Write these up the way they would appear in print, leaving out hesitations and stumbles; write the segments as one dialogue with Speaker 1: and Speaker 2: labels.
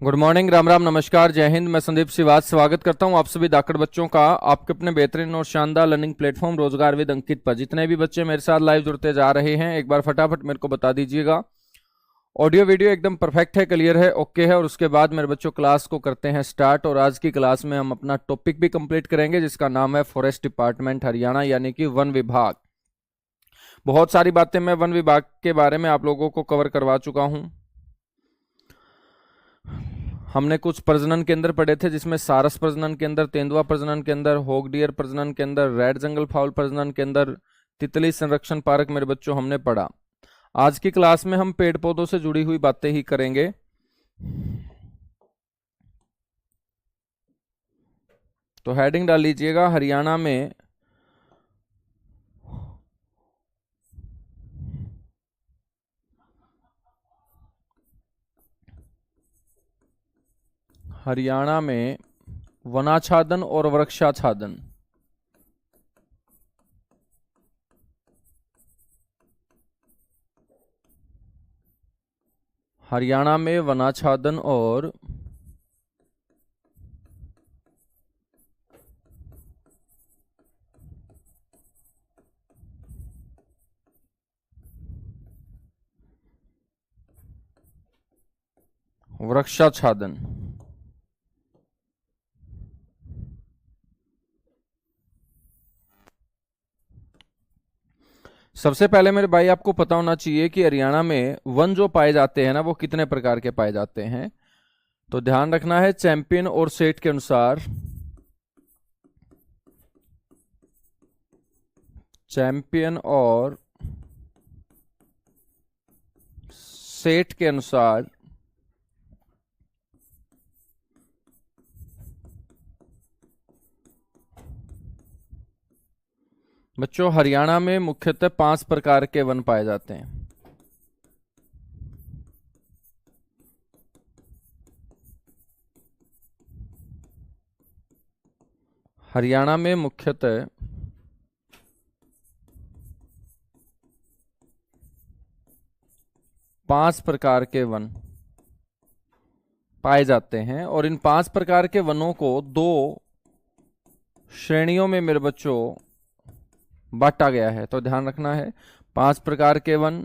Speaker 1: Good morning, Ram Ram, नमस्कार, जय हिंद। मैं संदीप श्रीवास्तव स्वागत करता हूं आप सभी दाकड़ बच्चों का आपके अपने बेहतरीन और शानदार लर्निंग प्लेटफॉर्म रोजगार विद अंकित पर। जितने भी बच्चे मेरे साथ लाइव जुड़ते जा रहे हैं, एक बार फटाफट मेरे को बता दीजिएगा। ऑडियो वीडियो एकदम परफेक्ट है, क्लियर है, ओके है। और उसके बाद मेरे बच्चों क्लास को करते हैं स्टार्ट। और आज की क्लास में हम अपना टॉपिक भी कंप्लीट करेंगे जिसका नाम है फॉरेस्ट डिपार्टमेंट हरियाणा, यानी कि वन विभाग। बहुत सारी बातें मैं वन विभाग के बारे में आप लोगों को कवर करवा चुका हूं। हमने कुछ प्रजनन केंद्र पढ़े थे, जिसमें सारस प्रजनन केंद्र, तेंदुआ प्रजनन केंद्र, होग डियर प्रजनन केंद्र, रेड जंगल फाउल प्रजनन केंद्र, तितली संरक्षण पार्क मेरे बच्चों हमने पढ़ा। आज की क्लास में हम पेड़ पौधों से जुड़ी हुई बातें ही करेंगे। तो हेडिंग डाल लीजिएगा, हरियाणा में वनाच्छादन और वृक्षाच्छादन। हरियाणा में वनाच्छादन और वृक्षाच्छादन। सबसे पहले मेरे भाई आपको पता होना चाहिए कि हरियाणा में वन जो पाए जाते हैं ना, वो कितने प्रकार के पाए जाते हैं। तो ध्यान रखना है, चैंपियन और सेठ के अनुसार, चैंपियन और सेठ के अनुसार बच्चों हरियाणा में मुख्यतः 5 प्रकार के वन पाए जाते हैं। हरियाणा में मुख्यतः 5 प्रकार के वन पाए जाते हैं। और इन 5 प्रकार के वनों को 2 श्रेणियों में मेरे बच्चों बांटा गया है। तो ध्यान रखना है, 5 प्रकार के वन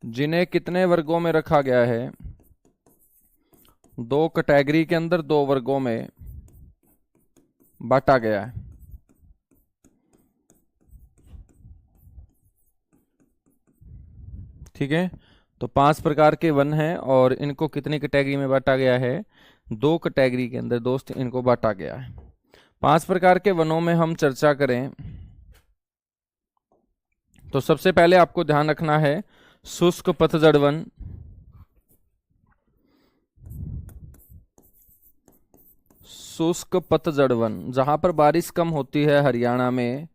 Speaker 1: जिन्हें कितने वर्गों में रखा गया है, 2 कैटेगरी के अंदर 2 वर्गों में बांटा गया है। ठीक है, तो 5 प्रकार के वन हैं और इनको कितनी कैटेगरी में बांटा गया है, 2 कैटेगरी के अंदर दोस्त इनको बांटा गया है। 5 प्रकार के वनों में हम चर्चा करें तो सबसे पहले आपको ध्यान रखना है शुष्क पतझड़ वन, शुष्क पतझड़ वन जहां पर बारिश कम होती है हरियाणा में।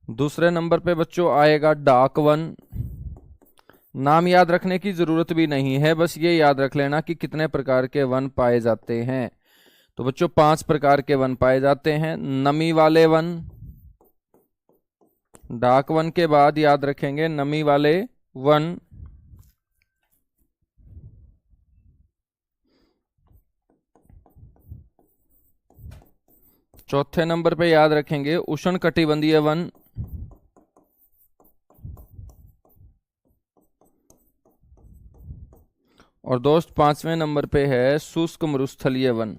Speaker 1: दूसरे नंबर पे बच्चों आएगा डाक वन। नाम याद रखने की जरूरत भी नहीं है, बस ये याद रख लेना कि कितने प्रकार के वन पाए जाते हैं। तो बच्चों 5 प्रकार के वन पाए जाते हैं। नमी वाले वन, डाक वन के बाद याद रखेंगे नमी वाले वन। चौथे नंबर पे याद रखेंगे उष्णकटिबंधीय वन। और दोस्त 5वें नंबर पे है शुष्क मरुस्थलीय वन।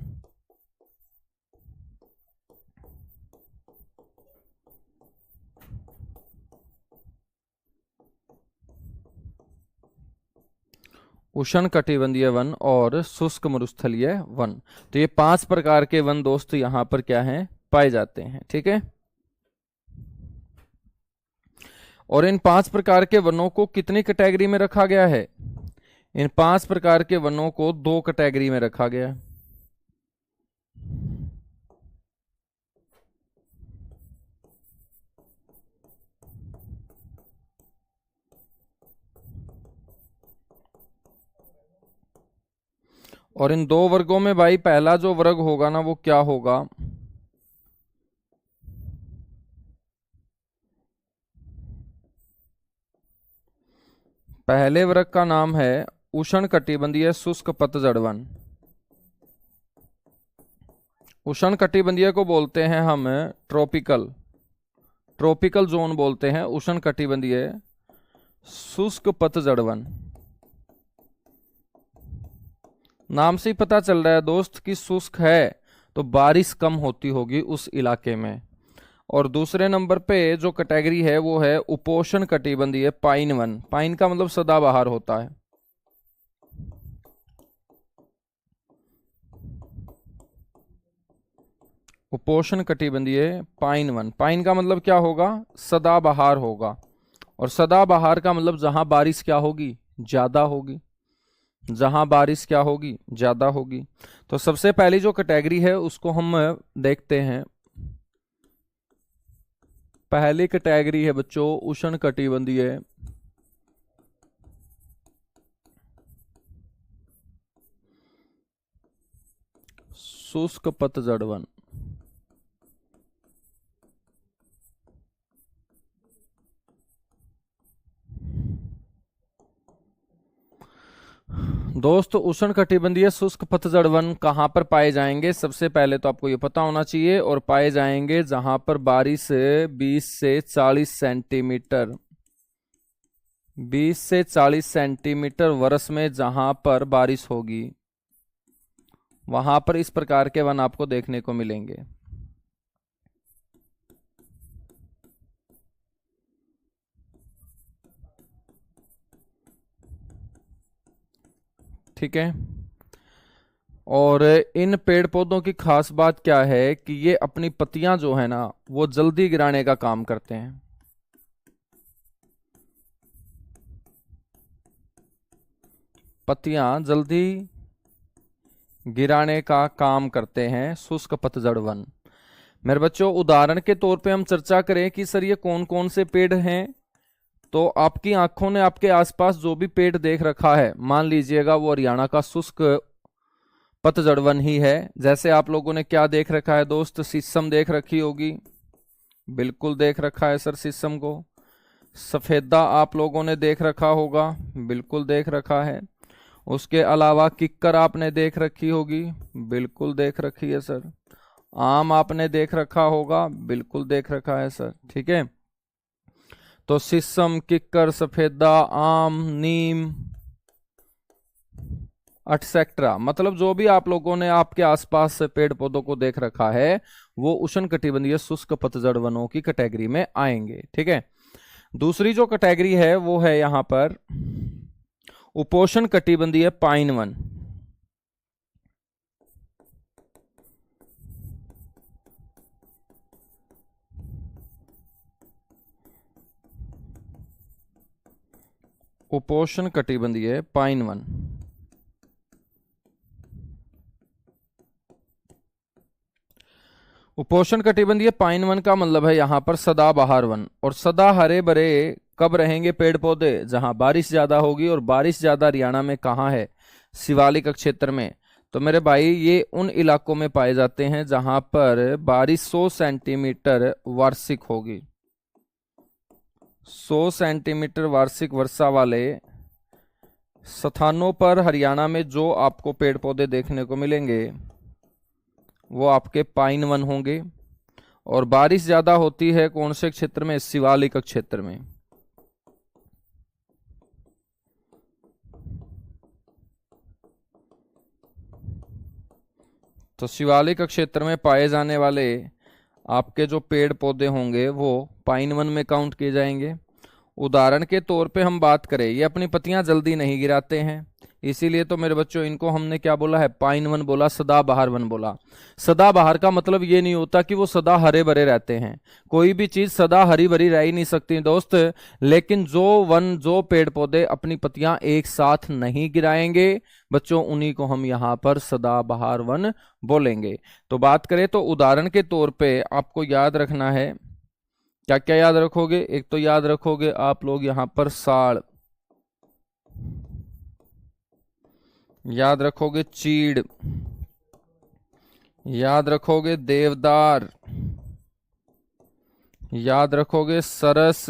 Speaker 1: उष्णकटिबंधीय वन और शुष्क मरुस्थलीय वन। तो ये 5 प्रकार के वन दोस्त यहां पर क्या हैं, पाए जाते हैं। ठीक है, और इन 5 प्रकार के वनों को कितनी कैटेगरी में रखा गया है, इन 5 प्रकार के वनों को 2 कैटेगरी में रखा गया है। और इन 2 वर्गों में भाई पहला जो वर्ग होगा ना, वो क्या होगा, पहले वर्ग का नाम है उष्णकटिबंधीय शुष्क पतझड़ वन। उष्णकटिबंधीय को बोलते हैं हम ट्रॉपिकल, ट्रॉपिकल जोन बोलते हैं उष्णकटिबंधीय शुष्क पतझड़ वन। नाम से ही पता चल रहा है दोस्त कि शुष्क है तो बारिश कम होती होगी उस इलाके में। और दूसरे नंबर पे जो कैटेगरी है वो है उपोष्ण कटिबंधीय पाइन वन। पाइन का मतलब सदाबहार होता है। उपोष्ण कटिबंधीय पाइन वन, पाइन का मतलब क्या होगा? सदाबहार होगा। और सदाबहार का मतलब जहां बारिश क्या होगी? ज्यादा होगी। जहां बारिश क्या होगी? ज्यादा होगी। तो सबसे पहली जो कैटेगरी है उसको हम देखते हैं। पहली कैटेगरी है बच्चों उष्णकटिबंधीय शुष्क पतझड़ वन। दोस्त उष्णकटिबंधीय शुष्क पतझड़ वन कहाँ पर पाए जाएंगे? सबसे पहले तो आपको ये पता होना चाहिए। और पाए जाएंगे जहां पर बारिश 20 से 40 सेंटीमीटर 20 से 40 सेंटीमीटर वर्ष में जहां पर बारिश होगी वहां पर इस प्रकार के वन आपको देखने को मिलेंगे। ठीक है। और इन पेड़ पौधों की खास बात क्या है कि ये अपनी पत्तियां जो है ना वो जल्दी गिराने का काम करते हैं। पत्तियां जल्दी गिराने का काम करते हैं शुष्क पतझड़ वन। मेरे बच्चों उदाहरण के तौर पे हम चर्चा करें कि सर ये कौन कौन से पेड़ हैं, तो आपकी आंखों ने आपके आसपास जो भी पेड़ देख रखा है मान लीजिएगा वो हरियाणा का शुष्क पतझड़ वन ही है। जैसे आप लोगों ने क्या देख रखा है दोस्त? शीशम देख रखी होगी। बिल्कुल देख रखा है सर शीशम को। सफेदा आप लोगों ने देख रखा होगा। बिल्कुल देख रखा है। उसके अलावा किक्कर आपने देख रखी होगी। बिल्कुल देख रखी है सर। आम आपने देख रखा होगा। बिल्कुल देख रखा है सर। ठीक है। तो शीशम, किक्कर, सफेदा, आम, नीम एटसेट्रा, मतलब जो भी आप लोगों ने आपके आसपास से पेड़ पौधों को देख रखा है वो उष्णकटिबंधीय शुष्क पतझड़ वनों की कैटेगरी में आएंगे। ठीक है। दूसरी जो कैटेगरी है वो है यहां पर उपोष्ण कटिबंधीय पाइन वन। उपोष्ण कटिबंधीय पाइन वन। उपोष्ण कटिबंधीय पाइन वन का मतलब है यहां पर सदाबहार वन। और सदा हरे भरे कब रहेंगे पेड़ पौधे? जहां बारिश ज्यादा होगी। और बारिश ज्यादा हरियाणा में कहां है? शिवालिक क्षेत्र में। तो मेरे भाई ये उन इलाकों में पाए जाते हैं जहां पर बारिश 100 सेंटीमीटर वार्षिक होगी। 100 सेंटीमीटर वार्षिक वर्षा वाले स्थानों पर हरियाणा में जो आपको पेड़ पौधे देखने को मिलेंगे वो आपके पाइन वन होंगे। और बारिश ज्यादा होती है कौन से क्षेत्र में? शिवालिक क्षेत्र में। तो शिवालिक क्षेत्र में पाए जाने वाले आपके जो पेड़ पौधे होंगे वो पाइन वन में काउंट किए जाएंगे। उदाहरण के तौर पे हम बात करें, ये अपनी पत्तियां जल्दी नहीं गिराते हैं, इसीलिए तो मेरे बच्चों इनको हमने क्या बोला है? पाइन वन बोला, सदाबहार वन बोला। सदाबहार का मतलब ये नहीं होता कि वो सदा हरे भरे रहते हैं। कोई भी चीज सदा हरी भरी रह ही नहीं सकती दोस्त। लेकिन जो वन, जो पेड़ पौधे अपनी पत्तियां एक साथ नहीं गिराएंगे बच्चों, उन्हीं को हम यहाँ पर सदाबहार वन बोलेंगे। तो बात करें तो उदाहरण के तौर पे आपको याद रखना है, क्या क्या याद रखोगे? एक तो याद रखोगे आप लोग यहां पर साड़, याद रखोगे चीड़, याद रखोगे देवदार, याद रखोगे सरस,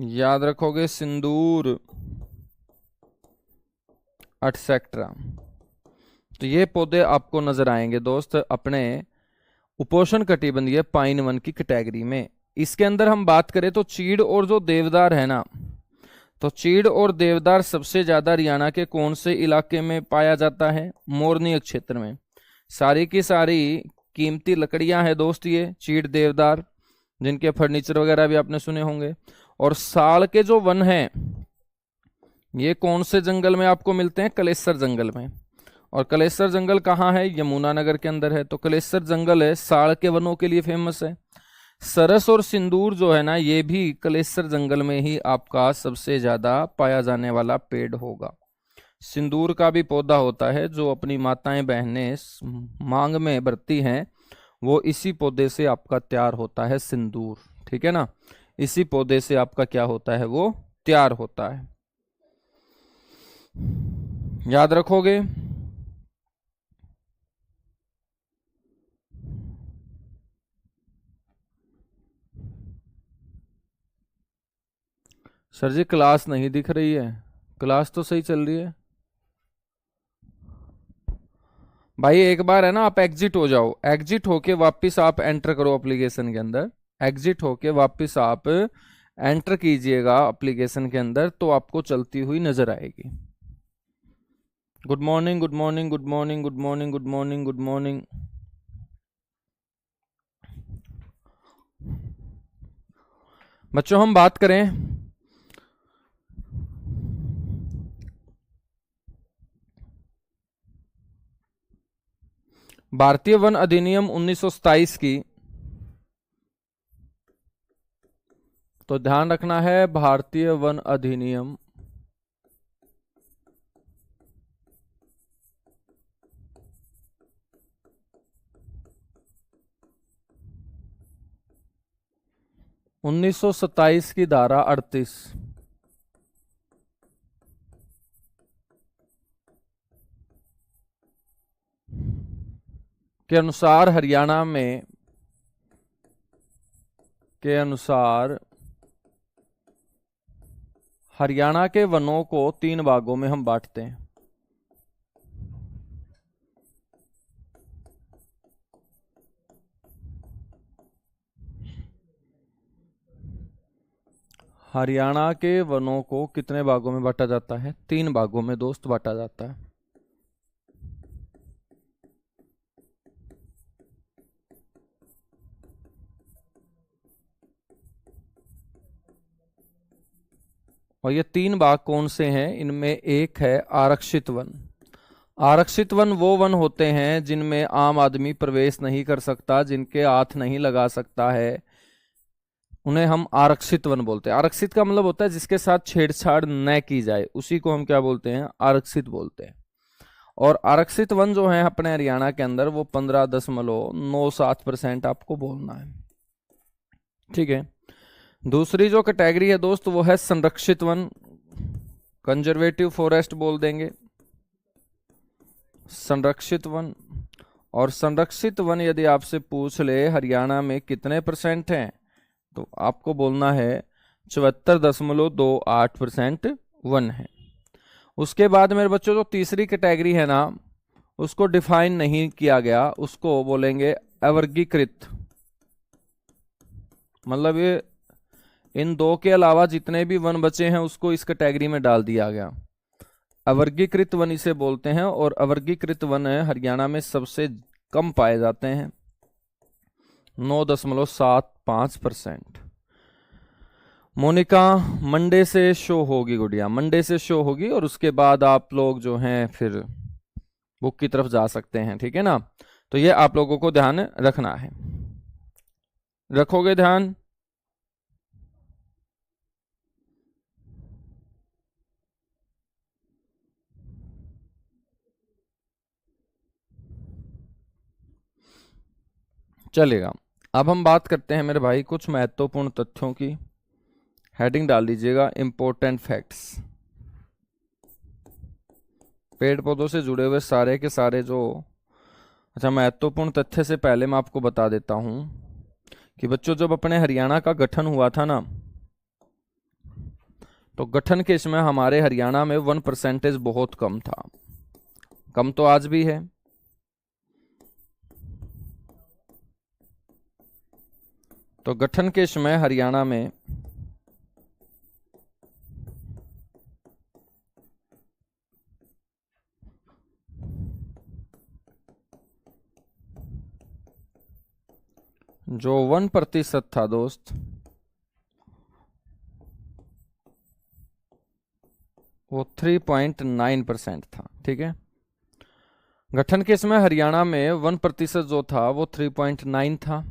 Speaker 1: याद रखोगे सिंदूर, एटसेट्रा। तो ये पौधे आपको नजर आएंगे दोस्त अपने उपोष्ण कटिबंधीय पाइन वन की कैटेगरी में। इसके अंदर हम बात करें तो चीड़ और जो देवदार है ना, तो चीड़ और देवदार सबसे ज्यादा हरियाणा के कौन से इलाके में पाया जाता है? मोरनी क्षेत्र में। सारी की सारी कीमती लकड़ियां हैं दोस्त ये चीड़ देवदार, जिनके फर्नीचर वगैरह भी आपने सुने होंगे। और साल के जो वन हैं ये कौन से जंगल में आपको मिलते हैं? कलेसर जंगल में। और कलेसर जंगल कहाँ है? यमुनानगर के अंदर है। तो कलेसर जंगल है, साल के वनों के लिए फेमस है। सरस और सिंदूर जो है ना, ये भी कलेसर जंगल में ही आपका सबसे ज्यादा पाया जाने वाला पेड़ होगा। सिंदूर का भी पौधा होता है जो अपनी माताएं बहनें मांग में भरती हैं, वो इसी पौधे से आपका तैयार होता है सिंदूर। ठीक है ना, इसी पौधे से आपका क्या होता है? वो तैयार होता है। याद रखोगे। सर जी क्लास नहीं दिख रही है, क्लास तो सही चल रही है भाई। एक बार है ना आप एग्जिट हो जाओ, एग्जिट होके वापस आप एंटर करो एप्लीकेशन के अंदर। एग्जिट होके वापस आप एंटर कीजिएगा एप्लीकेशन के अंदर, तो आपको चलती हुई नजर आएगी। Good morning, good morning, good morning, good morning, good morning, good morning. बच्चों हम बात करें भारतीय वन अधिनियम 1927 की, तो ध्यान रखना है भारतीय वन अधिनियम 1927 की धारा 38 के अनुसार हरियाणा में हरियाणा के वनों को 3 भागों में हम बांटते हैं। हरियाणा के वनों को कितने भागों में बांटा जाता है? 3 भागों में दोस्त बांटा जाता है। और ये 3 भाग कौन से हैं? इनमें एक है आरक्षित वन। आरक्षित वन वो वन होते हैं जिनमें आम आदमी प्रवेश नहीं कर सकता, जिनके हाथ नहीं लगा सकता है, उन्हें हम आरक्षित वन बोलते हैं। आरक्षित का मतलब होता है जिसके साथ छेड़छाड़ न की जाए, उसी को हम क्या बोलते हैं? आरक्षित बोलते हैं। और आरक्षित वन जो है अपने हरियाणा के अंदर वो 15.97% आपको बोलना है। ठीक है। दूसरी जो कैटेगरी है दोस्त वो है संरक्षित वन, कंजर्वेटिव फॉरेस्ट बोल देंगे, संरक्षित वन। और संरक्षित वन यदि आपसे पूछ ले हरियाणा में कितने % हैं, तो आपको बोलना है 74.28% वन है। उसके बाद मेरे बच्चों जो तीसरी कैटेगरी है ना, उसको डिफाइन नहीं किया गया, उसको बोलेंगे अवर्गीकृत। मतलब ये इन 2 के अलावा जितने भी वन बचे हैं उसको इस कैटेगरी में डाल दिया गया। अवर्गीकृत वन इसे बोलते हैं। और अवर्गीकृत वन हरियाणा में सबसे कम पाए जाते हैं, 9.75%। मोनिका मंडे से शो होगी, गुड़िया मंडे से शो होगी, और उसके बाद आप लोग जो हैं फिर बुक की तरफ जा सकते हैं। ठीक है ना, तो ये आप लोगों को ध्यान रखना है। रखोगे ध्यान? चलेगा। अब हम बात करते हैं मेरे भाई कुछ महत्वपूर्ण तथ्यों की। हेडिंग डाल दीजिएगा इंपॉर्टेंट फैक्ट्स। पेड़ पौधों से जुड़े हुए सारे के सारे जो अच्छा महत्वपूर्ण तथ्य से पहले मैं आपको बता देता हूं कि बच्चों जब अपने हरियाणा का गठन हुआ था ना, तो गठन के समय हमारे हरियाणा में 1% बहुत कम था, कम तो आज भी है। तो गठन के समय हरियाणा में जो 1% था दोस्त, वो 3.9% था। ठीक है, गठन के समय हरियाणा में 1% जो था वो 3.9 था।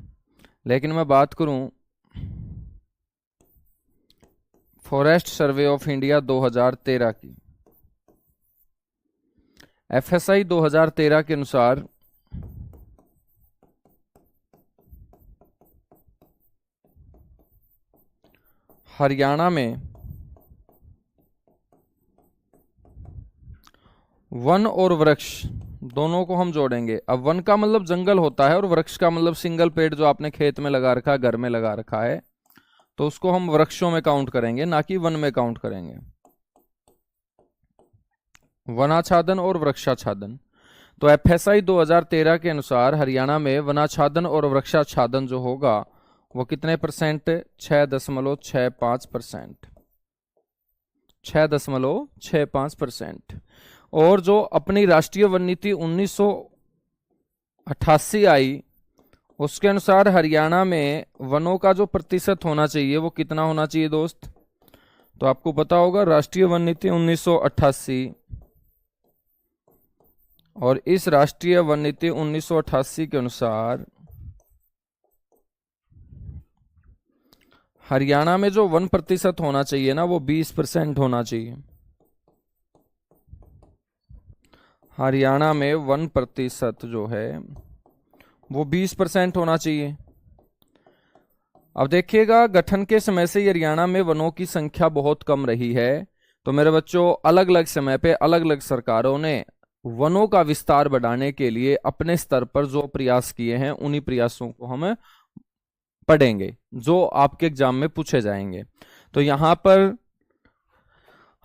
Speaker 1: लेकिन मैं बात करूं फॉरेस्ट सर्वे ऑफ इंडिया 2013 की, एफएसआई 2013 के अनुसार हरियाणा में वन और वृक्ष दोनों को हम जोड़ेंगे। अब वन का मतलब जंगल होता है और वृक्ष का मतलब सिंगल पेड़ जो आपने खेत में लगा रखा है, घर में लगा रखा है, तो उसको हम वृक्षों में काउंट करेंगे, ना कि वन में काउंट करेंगे। वनाच्छादन और वृक्षाच्छादन। तो एफएसआई 2013 के अनुसार हरियाणा में वनाच्छादन और वृक्षाच्छादन जो होगा वो कितने परसेंट? 6.65%। 6.65%। और जो अपनी राष्ट्रीय वन नीति 1988 आई, उसके अनुसार हरियाणा में वनों का जो प्रतिशत होना चाहिए वो कितना होना चाहिए दोस्त? तो आपको पता होगा राष्ट्रीय वन नीति 1988, और इस राष्ट्रीय वन नीति 1988 के अनुसार हरियाणा में जो 1% होना चाहिए ना, वो 20% होना चाहिए। हरियाणा में 1% जो है वो 20% होना चाहिए। अब देखिएगा, गठन के समय से हरियाणा में वनों की संख्या बहुत कम रही है। तो मेरे बच्चों, अलग अलग समय पे अलग अलग सरकारों ने वनों का विस्तार बढ़ाने के लिए अपने स्तर पर जो प्रयास किए हैं, उन्हीं प्रयासों को हम पढ़ेंगे जो आपके एग्जाम में पूछे जाएंगे। तो यहां पर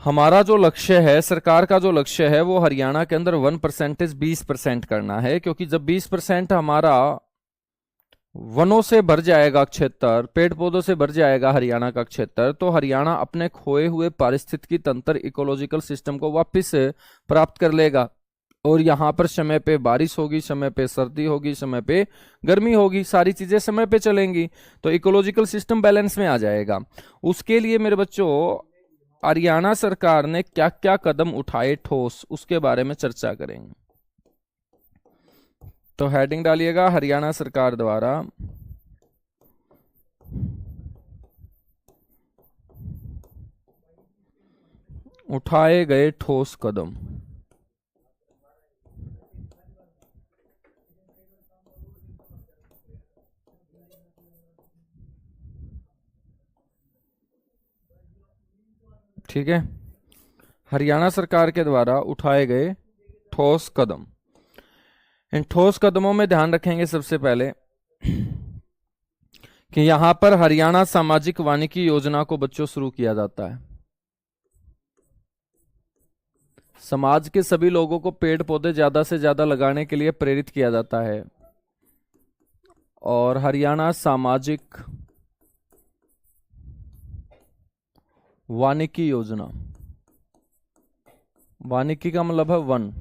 Speaker 1: हमारा जो लक्ष्य है, सरकार का जो लक्ष्य है, वो हरियाणा के अंदर 1% 20% करना है। क्योंकि जब 20% हमारा वनों से भर जाएगा क्षेत्र, पेड़ पौधों से भर जाएगा हरियाणा का क्षेत्र, तो हरियाणा अपने खोए हुए पारिस्थितिकी तंत्र, इकोलॉजिकल सिस्टम को वापस प्राप्त कर लेगा। और यहाँ पर समय पे बारिश होगी, समय पे सर्दी होगी, समय पे गर्मी होगी, सारी चीजें समय पे चलेंगी, तो इकोलॉजिकल सिस्टम बैलेंस में आ जाएगा। उसके लिए मेरे बच्चों हरियाणा सरकार ने क्या क्या कदम उठाए ठोस, उसके बारे में चर्चा करेंगे। तो हेडिंग डालिएगा, हरियाणा सरकार द्वारा उठाए गए ठोस कदम। ठीक है, हरियाणा सरकार के द्वारा उठाए गए ठोस कदम। इन ठोस कदमों में ध्यान रखेंगे सबसे पहले कि यहां पर हरियाणा सामाजिक वानिकी योजना को बच्चों शुरू किया जाता है। समाज के सभी लोगों को पेड़ पौधे ज्यादा से ज्यादा लगाने के लिए प्रेरित किया जाता है। और हरियाणा सामाजिक वानिकी योजना, वानिकी का मतलब है वन।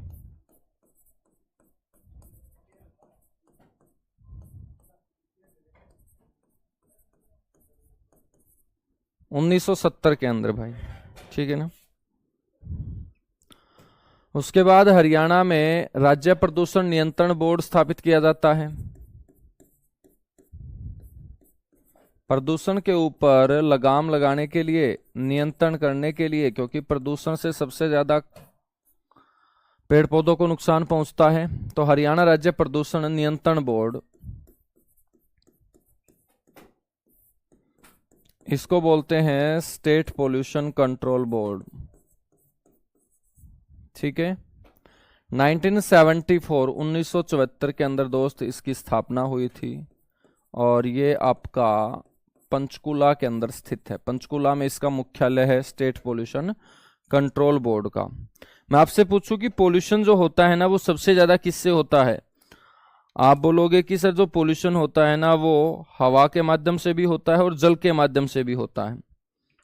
Speaker 1: उन्नीस 1970 के अंदर भाई, ठीक है ना। उसके बाद हरियाणा में राज्य प्रदूषण नियंत्रण बोर्ड स्थापित किया जाता है। प्रदूषण के ऊपर लगाम लगाने के लिए, नियंत्रण करने के लिए, क्योंकि प्रदूषण से सबसे ज्यादा पेड़ पौधों को नुकसान पहुंचता है। तो हरियाणा राज्य प्रदूषण नियंत्रण बोर्ड, इसको बोलते हैं स्टेट पोल्यूशन कंट्रोल बोर्ड। ठीक है, 1974 के अंदर दोस्त इसकी स्थापना हुई थी। और ये आपका पंचकुला के अंदर स्थित है। पंचकुला में इसका मुख्यालय है स्टेट पोल्यूशन कंट्रोल बोर्ड का। मैं आपसे पूछूं कि पोल्यूशन जो होता है ना वो सबसे ज्यादा किससे होता है? आप बोलोगे कि सर जो पोल्यूशन होता है ना वो हवा के माध्यम से भी होता है और जल के माध्यम से भी होता है।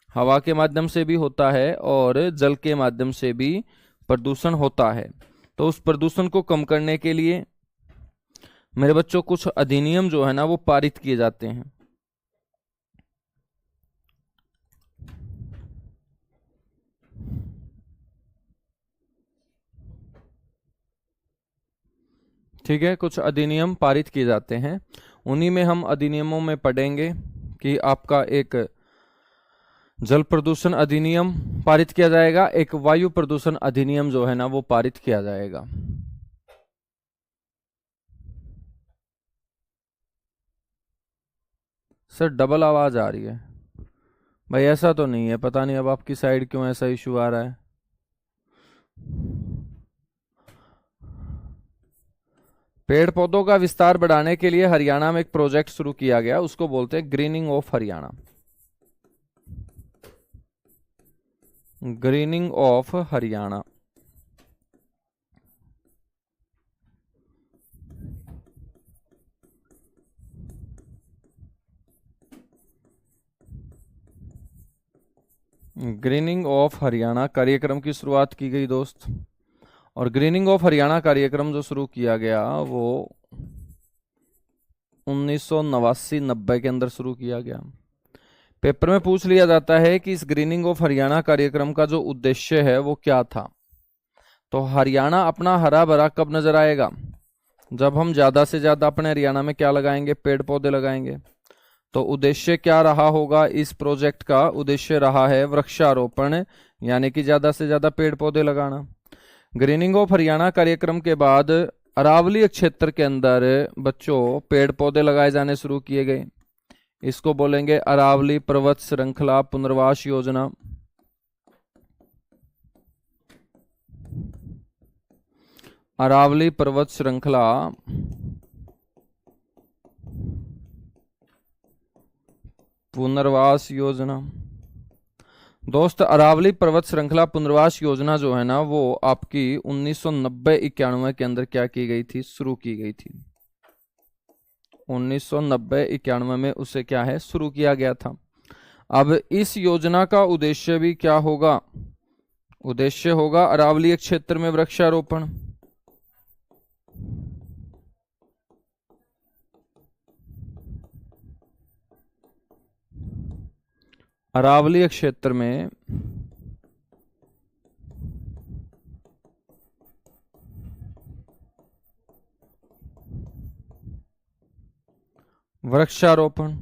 Speaker 1: हवा के माध्यम से भी होता है और जल के माध्यम से भी प्रदूषण होता है। तो उस प्रदूषण को कम करने के लिए मेरे बच्चों कुछ अधिनियम जो है ना वो पारित किए जाते हैं। ठीक है, कुछ अधिनियम पारित किए जाते हैं। उन्हीं में हम अधिनियमों में पढ़ेंगे कि आपका एक जल प्रदूषण अधिनियम पारित किया जाएगा, एक वायु प्रदूषण अधिनियम जो है ना वो पारित किया जाएगा। सर डबल आवाज आ रही है भाई, ऐसा तो नहीं है, पता नहीं अब आपकी साइड क्यों ऐसा इशू आ रहा है। पेड़ पौधों का विस्तार बढ़ाने के लिए हरियाणा में एक प्रोजेक्ट शुरू किया गया, उसको बोलते हैं grinning of Haryana. Grinning of Haryana. Grinning of Haryana कार्यक्रम की शुरुआत की गई दोस्त। और ग्रीनिंग ऑफ हरियाणा कार्यक्रम जो शुरू किया गया वो 1989-90 के अंदर शुरू किया गया। पेपर में पूछ लिया जाता है कि इस ग्रीनिंग ऑफ हरियाणा कार्यक्रम का जो उद्देश्य है वो क्या था। तो हरियाणा अपना हरा भरा कब नजर आएगा? जब हम ज्यादा से ज्यादा अपने हरियाणा में क्या लगाएंगे? पेड़ पौधे लगाएंगे। तो उद्देश्य क्या रहा होगा इस प्रोजेक्ट का? उद्देश्य रहा है वृक्षारोपण, यानी कि ज्यादा से ज्यादा पेड़ पौधे लगाना। ग्रीनिंग ऑफ हरियाणा कार्यक्रम के बाद अरावली क्षेत्र के अंदर बच्चों पेड़ पौधे लगाए जाने शुरू किए गए। इसको बोलेंगे अरावली पर्वत श्रृंखला पुनर्वास योजना। अरावली पर्वत श्रृंखला पुनर्वास योजना। दोस्त अरावली पर्वत श्रृंखला पुनर्वास योजना जो है ना वो आपकी 1990-91 के अंदर क्या की गई थी? शुरू की गई थी। 1990-91 में उसे क्या है? शुरू किया गया था। अब इस योजना का उद्देश्य भी क्या होगा? उद्देश्य होगा अरावली क्षेत्र में वृक्षारोपण। अरावली क्षेत्र में वृक्षारोपण।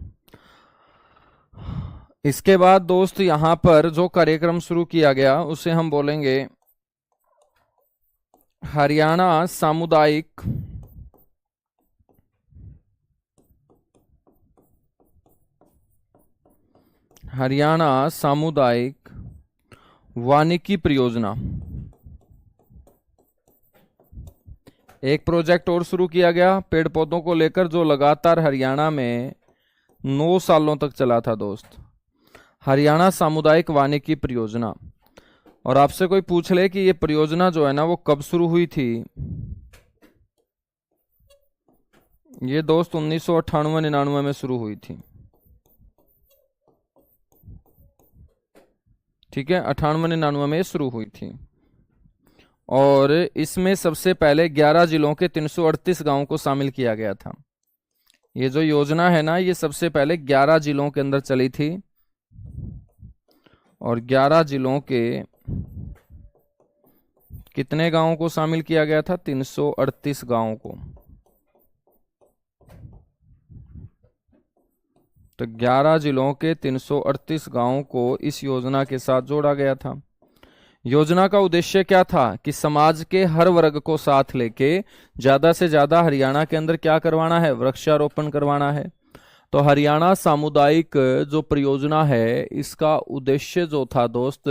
Speaker 1: इसके बाद दोस्त यहां पर जो कार्यक्रम शुरू किया गया उसे हम बोलेंगे हरियाणा सामुदायिक वानिकी परियोजना। एक प्रोजेक्ट और शुरू किया गया पेड़ पौधों को लेकर जो लगातार हरियाणा में 9 सालों तक चला था दोस्त, हरियाणा सामुदायिक वानिकी परियोजना। और आपसे कोई पूछ ले कि ये परियोजना जो है ना वो कब शुरू हुई थी? ये दोस्त 1998-99 में शुरू हुई थी। ठीक है, 98-99 में शुरू हुई थी। और इसमें सबसे पहले 11 जिलों के 338 गांवों को शामिल किया गया था। ये जो योजना है ना ये सबसे पहले 11 जिलों के अंदर चली थी और 11 जिलों के कितने गांवों को शामिल किया गया था? 338 गांवों को। तो 11 जिलों के 338 गांवों को इस योजना के साथ जोड़ा गया था। योजना का उद्देश्य क्या था? कि समाज के हर वर्ग को साथ लेके ज्यादा से ज्यादा हरियाणा के अंदर क्या करवाना है? वृक्षारोपण करवाना है। तो हरियाणा सामुदायिक जो परियोजना है इसका उद्देश्य जो था दोस्त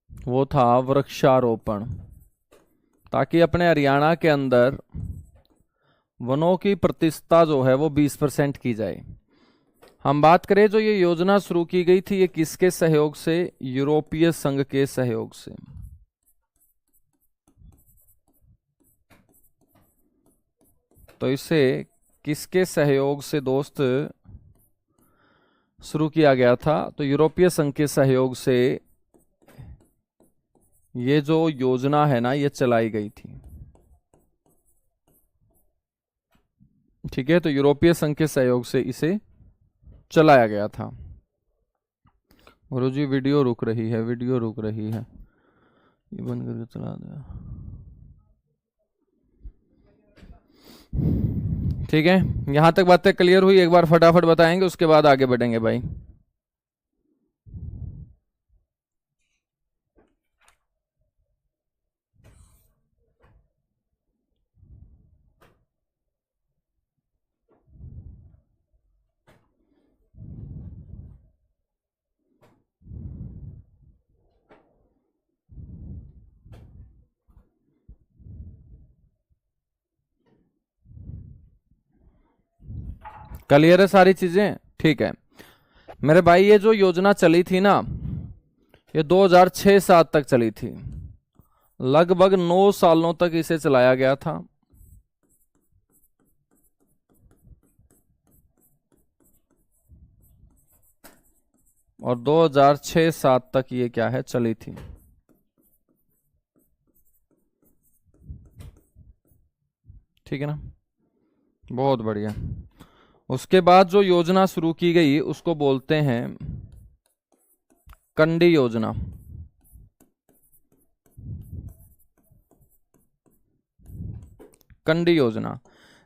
Speaker 1: वो था वृक्षारोपण, ताकि अपने हरियाणा के अंदर वनों की प्रतिशतता जो है वो 20% की जाए। हम बात करें जो ये योजना शुरू की गई थी, ये किसके सहयोग से? यूरोपीय संघ के सहयोग से। तो इसे किसके सहयोग से दोस्त शुरू किया गया था? तो यूरोपीय संघ के सहयोग से ये जो योजना है ना, ये चलाई गई थी। ठीक है, तो यूरोपीय संघ के सहयोग से इसे चलाया गया था। गुरुजी वीडियो रुक रही है, वीडियो रुक रही है, ये बंद करके चला दिया। ठीक है, यहां तक बातें क्लियर हुई? एक बार फटाफट बताएंगे, उसके बाद आगे बढ़ेंगे भाई। क्लियर है सारी चीजें? ठीक है मेरे भाई, ये जो योजना चली थी ना, ये 2006-07 तक चली थी। लगभग 9 सालों तक इसे चलाया गया था। और 2006-07 तक ये क्या है, चली थी। ठीक है ना, बहुत बढ़िया। उसके बाद जो योजना शुरू की गई उसको बोलते हैं कंडी योजना। कंडी योजना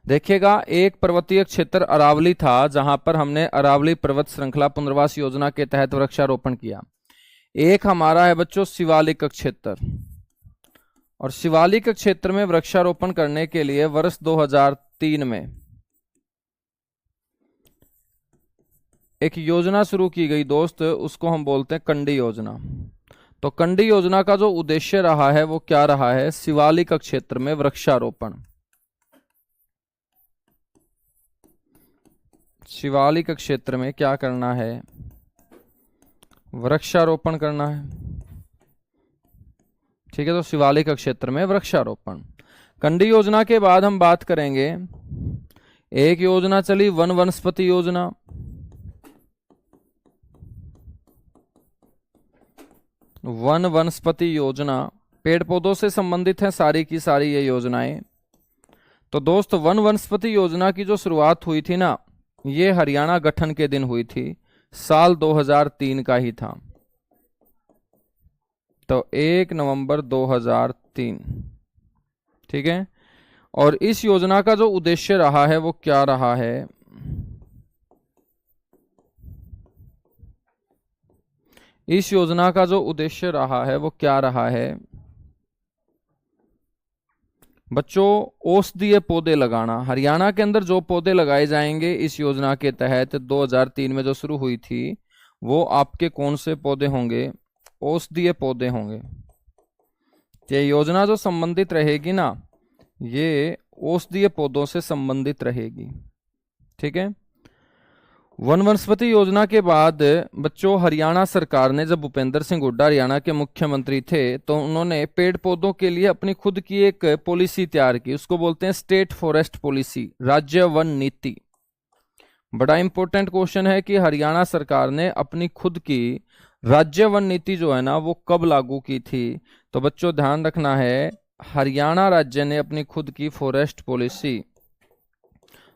Speaker 1: देखिएगा, एक पर्वतीय क्षेत्र अरावली था जहां पर हमने अरावली पर्वत श्रृंखला पुनर्वास योजना के तहत वृक्षारोपण किया। एक हमारा है बच्चों शिवालिक क्षेत्र, और शिवालिक क्षेत्र में वृक्षारोपण करने के लिए वर्ष 2003 में एक योजना शुरू की गई दोस्त, उसको हम बोलते हैं कंडी योजना। तो कंडी योजना का जो उद्देश्य रहा है वो क्या रहा है? शिवालिक क्षेत्र में वृक्षारोपण। शिवालिक क्षेत्र में क्या करना है? वृक्षारोपण करना है। ठीक है, तो शिवालिक क्षेत्र में वृक्षारोपण। कंडी योजना के बाद हम बात करेंगे, एक योजना चली वन वनस्पति योजना। वन वनस्पति योजना पेड़ पौधों से संबंधित है सारी की सारी ये योजनाएं। तो दोस्त वन वनस्पति योजना की जो शुरुआत हुई थी ना, ये हरियाणा गठन के दिन हुई थी, साल 2003 का ही था। तो 1 नवंबर 2003। ठीक है, और इस योजना का जो उद्देश्य रहा है वो क्या रहा है? इस योजना का जो उद्देश्य रहा है वो क्या रहा है बच्चों? औषधीय पौधे लगाना। हरियाणा के अंदर जो पौधे लगाए जाएंगे इस योजना के तहत 2003 में जो शुरू हुई थी, वो आपके कौन से पौधे होंगे? औषधीय पौधे होंगे। ये योजना जो संबंधित रहेगी ना, ये औषधीय पौधों से संबंधित रहेगी। ठीक है, वन वनस्पति योजना के बाद बच्चों हरियाणा सरकार ने, जब भूपेंद्र सिंह हुड्डा हरियाणा के मुख्यमंत्री थे, तो उन्होंने पेड़ पौधों के लिए अपनी खुद की एक पॉलिसी तैयार की, उसको बोलते हैं स्टेट फॉरेस्ट पॉलिसी, राज्य वन नीति। बड़ा इंपॉर्टेंट क्वेश्चन है कि हरियाणा सरकार ने अपनी खुद की राज्य वन नीति जो है ना, वो कब लागू की थी? तो बच्चों ध्यान रखना है, हरियाणा राज्य ने अपनी खुद की फॉरेस्ट पॉलिसी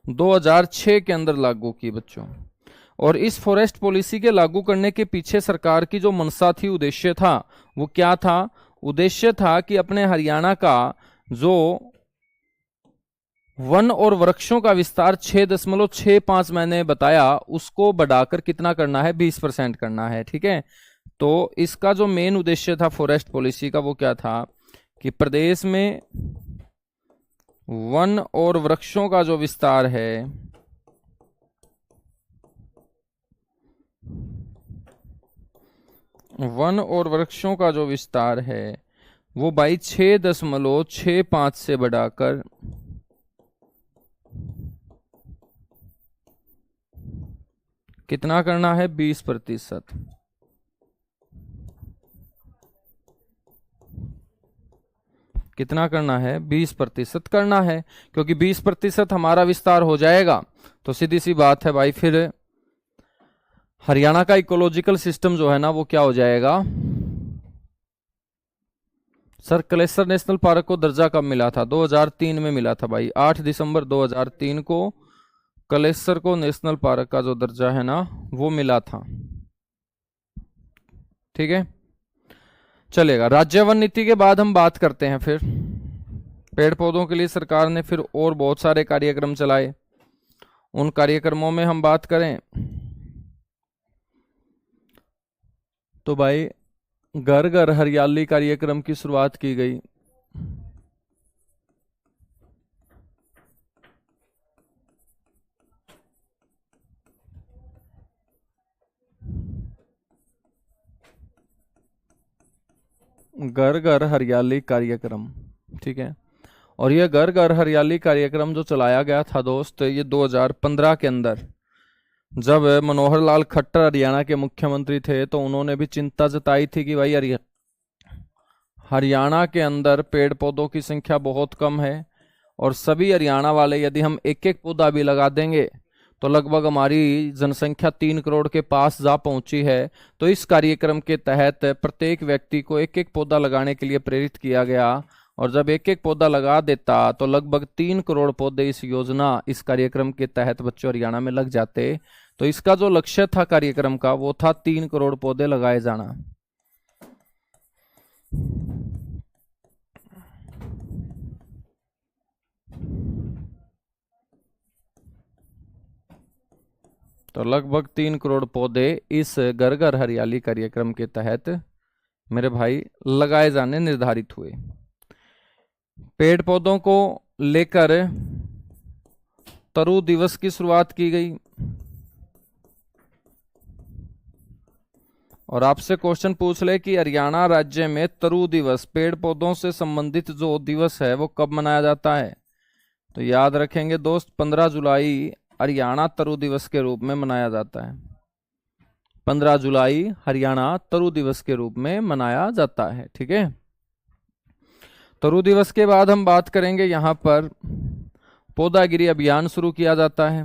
Speaker 1: 2006 के अंदर लागू की बच्चों। और इस फॉरेस्ट पॉलिसी के लागू करने के पीछे सरकार की जो मंशा थी, उद्देश्य था, वो क्या था? उद्देश्य था कि अपने हरियाणा का जो वन और वृक्षों का विस्तार 6.65 मैंने बताया, उसको बढ़ाकर कितना करना है? 20% करना है। ठीक है, तो इसका जो मेन उद्देश्य था फॉरेस्ट पॉलिसी का, वो क्या था कि प्रदेश में वन और वृक्षों का जो विस्तार है, वन और वृक्षों का जो विस्तार है वो भाई 6.65 से बढ़ाकर कितना करना है? 20%। कितना करना है? 20% करना है, क्योंकि 20% हमारा विस्तार हो जाएगा तो सीधी सी बात है भाई, फिर हरियाणा का इकोलॉजिकल सिस्टम जो है ना वो क्या हो जाएगा। सर कलेसर नेशनल पार्क को दर्जा कब मिला था? 2003 में मिला था भाई, 8 दिसंबर 2003 को कलेसर को नेशनल पार्क का जो दर्जा है ना वो मिला था। ठीक है, चलेगा। राज्य वन नीति के बाद हम बात करते हैं फिर पेड़ पौधों के लिए सरकार ने फिर और बहुत सारे कार्यक्रम चलाए। उन कार्यक्रमों में हम बात करें तो भाई घर घर हरियाली कार्यक्रम की शुरुआत की गई। घर घर हरियाली कार्यक्रम, ठीक है। और ये घर घर हरियाली कार्यक्रम जो चलाया गया था दोस्त, ये 2015 के अंदर, जब मनोहर लाल खट्टर हरियाणा के मुख्यमंत्री थे तो उन्होंने भी चिंता जताई थी कि भाई हरियाणा के अंदर पेड़ पौधों की संख्या बहुत कम है और सभी हरियाणा वाले यदि हम एक एक पौधा भी लगा देंगे तो लगभग हमारी जनसंख्या 3 करोड़ के पास जा पहुंची है। तो इस कार्यक्रम के तहत प्रत्येक व्यक्ति को एक एक पौधा लगाने के लिए प्रेरित किया गया और जब एक एक पौधा लगा देता तो लगभग 3 करोड़ पौधे इस योजना, इस कार्यक्रम के तहत बच्चों हरियाणा में लग जाते। तो इसका जो लक्ष्य था कार्यक्रम का वो था 3 करोड़ पौधे लगाए जाना। तो लगभग 3 करोड़ पौधे इस घर घर हरियाली कार्यक्रम के तहत मेरे भाई लगाए जाने निर्धारित हुए। पेड़ पौधों को लेकर तरु दिवस की शुरुआत की गई। और आपसे क्वेश्चन पूछ ले कि हरियाणा राज्य में तरु दिवस, पेड़ पौधों से संबंधित जो दिवस है वो कब मनाया जाता है? तो याद रखेंगे दोस्त, 15 जुलाई हरियाणा तरु दिवस के रूप में मनाया जाता है। 15 जुलाई हरियाणा तरु दिवस के रूप में मनाया जाता है। ठीक है, तरु दिवस के बाद हम बात करेंगे, यहां पर पौधागिरी अभियान शुरू किया जाता है।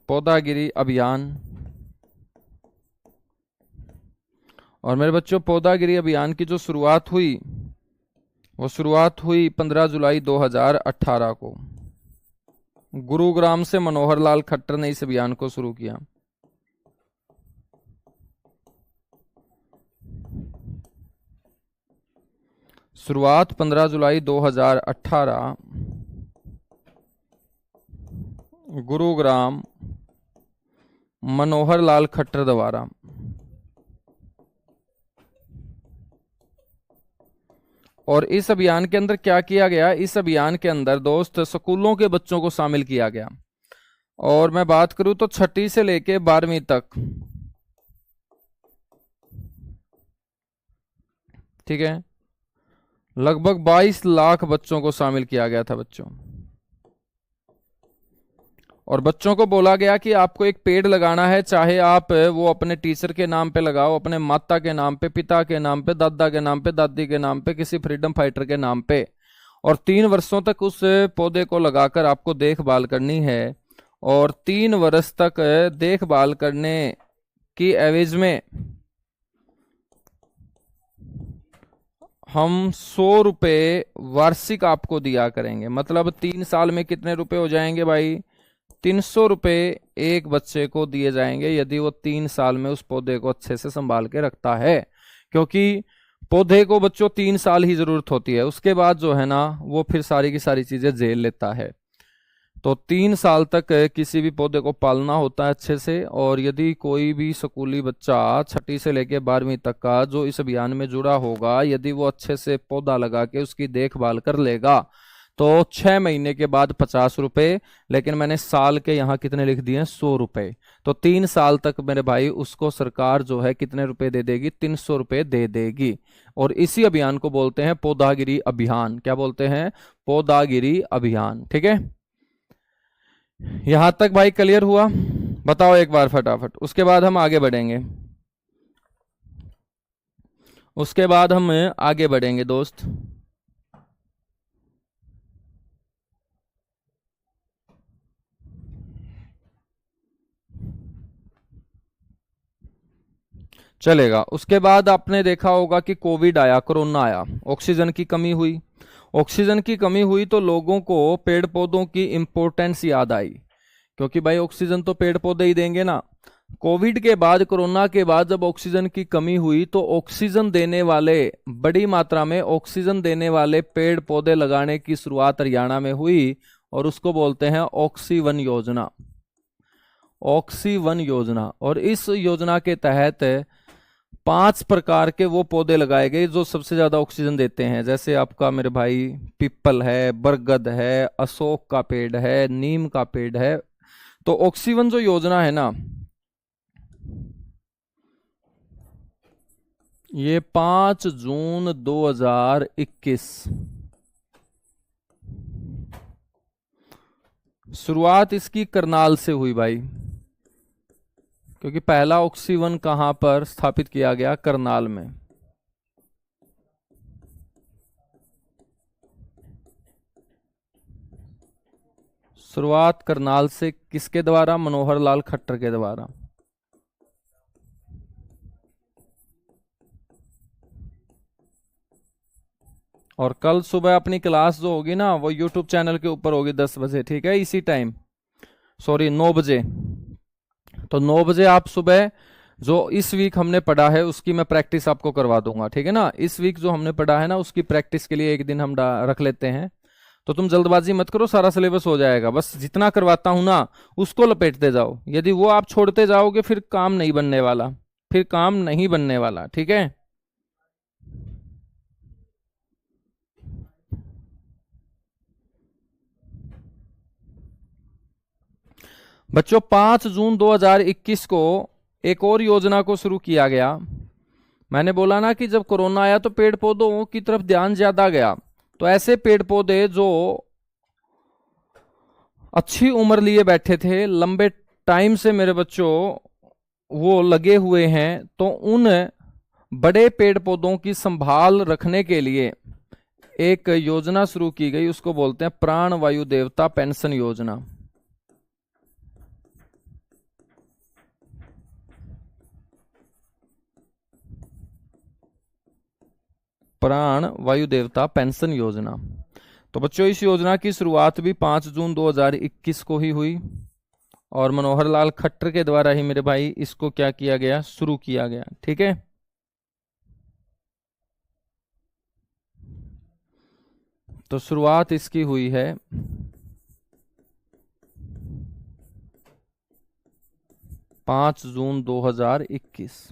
Speaker 1: पौधागिरी अभियान। और मेरे बच्चों पौधागिरी अभियान की जो शुरुआत हुई वो शुरुआत हुई 15 जुलाई 2018 को। गुरुग्राम से मनोहर लाल खट्टर ने इस अभियान को शुरू किया। शुरुआत 15 जुलाई 2018 गुरुग्राम मनोहर लाल खट्टर द्वारा। और इस अभियान के अंदर क्या किया गया? इस अभियान के अंदर दोस्त स्कूलों के बच्चों को शामिल किया गया। और मैं बात करूं तो 6ठी से लेके 12वीं तक, ठीक है, लगभग 22 लाख बच्चों को शामिल किया गया था बच्चों। और बच्चों को बोला गया कि आपको एक पेड़ लगाना है, चाहे आप वो अपने टीचर के नाम पे लगाओ, अपने माता के नाम पे, पिता के नाम पे, दादा के नाम पे, दादी के नाम पे, किसी फ्रीडम फाइटर के नाम पे। और 3 वर्षों तक उस पौधे को लगाकर आपको देखभाल करनी है। और 3 वर्ष तक देखभाल करने की एवज में हम 100 रुपये वार्षिक आपको दिया करेंगे। मतलब 3 साल में कितने रुपए हो जाएंगे भाई? 300 रुपये एक बच्चे को दिए जाएंगे यदि वो 3 साल में उस पौधे को अच्छे से संभाल के रखता है। क्योंकि पौधे को बच्चों 3 साल ही जरूरत होती है, उसके बाद जो है ना वो फिर सारी की सारी चीजें झेल लेता है। तो 3 साल तक किसी भी पौधे को पालना होता है अच्छे से। और यदि कोई भी स्कूली बच्चा 6ठी से लेकर 12वीं तक का जो इस अभियान में जुड़ा होगा, यदि वो अच्छे से पौधा लगा के उसकी देखभाल कर लेगा तो 6 महीने के बाद 50 रुपए, लेकिन मैंने साल के यहाँ कितने लिख दिए? 100 रुपए। तो 3 साल तक मेरे भाई उसको सरकार जो है कितने रुपए दे देगी? 300 रुपए दे देगी। और इसी अभियान को बोलते हैं पौधागिरी अभियान। क्या बोलते हैं? पौधागिरी अभियान। ठीक है, यहां तक भाई क्लियर हुआ? बताओ एक बार फटाफट, उसके बाद हम आगे बढ़ेंगे। उसके बाद हम आगे बढ़ेंगे दोस्त। चलेगा। उसके बाद आपने देखा होगा कि कोविड आया, कोरोना आया, ऑक्सीजन की कमी हुई। ऑक्सीजन की कमी हुई तो लोगों को पेड़ पौधों की इंपॉर्टेंस याद आई, क्योंकि भाई ऑक्सीजन तो पेड़ पौधे ही देंगे ना। कोविड के बाद, कोरोना के बाद जब ऑक्सीजन की कमी हुई तो ऑक्सीजन देने वाले, बड़ी मात्रा में ऑक्सीजन देने वाले पेड़ पौधे लगाने की शुरुआत हरियाणा में हुई, और उसको बोलते हैं ऑक्सीवन योजना। ऑक्सीवन योजना। और इस योजना के तहत 5 प्रकार के वो पौधे लगाए गए जो सबसे ज्यादा ऑक्सीजन देते हैं, जैसे आपका मेरे भाई पीपल है, बरगद है, अशोक का पेड़ है, नीम का पेड़ है। तो ऑक्सीवन जो योजना है ना, ये 5 जून 2021 शुरुआत इसकी करनाल से हुई भाई, क्योंकि पहला ऑक्सीवन कहां पर स्थापित किया गया? करनाल में। शुरुआत करनाल से, किसके द्वारा? मनोहर लाल खट्टर के द्वारा। और कल सुबह अपनी क्लास जो होगी ना, वो यूट्यूब चैनल के ऊपर होगी 10 बजे, ठीक है? इसी टाइम, सॉरी 9 बजे। तो 9 बजे आप सुबह जो इस वीक हमने पढ़ा है उसकी मैं प्रैक्टिस आपको करवा दूंगा, ठीक है ना? इस वीक जो हमने पढ़ा है ना, उसकी प्रैक्टिस के लिए एक दिन हम रख लेते हैं। तो तुम जल्दबाजी मत करो, सारा सिलेबस हो जाएगा। बस जितना करवाता हूं ना, उसको लपेटते जाओ। यदि वो आप छोड़ते जाओगे फिर काम नहीं बनने वाला, फिर काम नहीं बनने वाला, ठीक है? बच्चों 5 जून 2021 को एक और योजना को शुरू किया गया। मैंने बोला ना कि जब कोरोना आया तो पेड़ पौधों की तरफ ध्यान ज्यादा गया। तो ऐसे पेड़ पौधे जो अच्छी उम्र लिए बैठे थे, लंबे टाइम से मेरे बच्चों वो लगे हुए हैं, तो उन बड़े पेड़ पौधों की संभाल रखने के लिए एक योजना शुरू की गई, उसको बोलते हैं प्राण वायु देवता पेंशन योजना। प्राण वायु देवता पेंशन योजना। तो बच्चों इस योजना की शुरुआत भी 5 जून 2021 को ही हुई, और मनोहर लाल खट्टर के द्वारा ही मेरे भाई इसको क्या किया गया? शुरू किया गया, ठीक है? तो शुरुआत इसकी हुई है 5 जून 2021।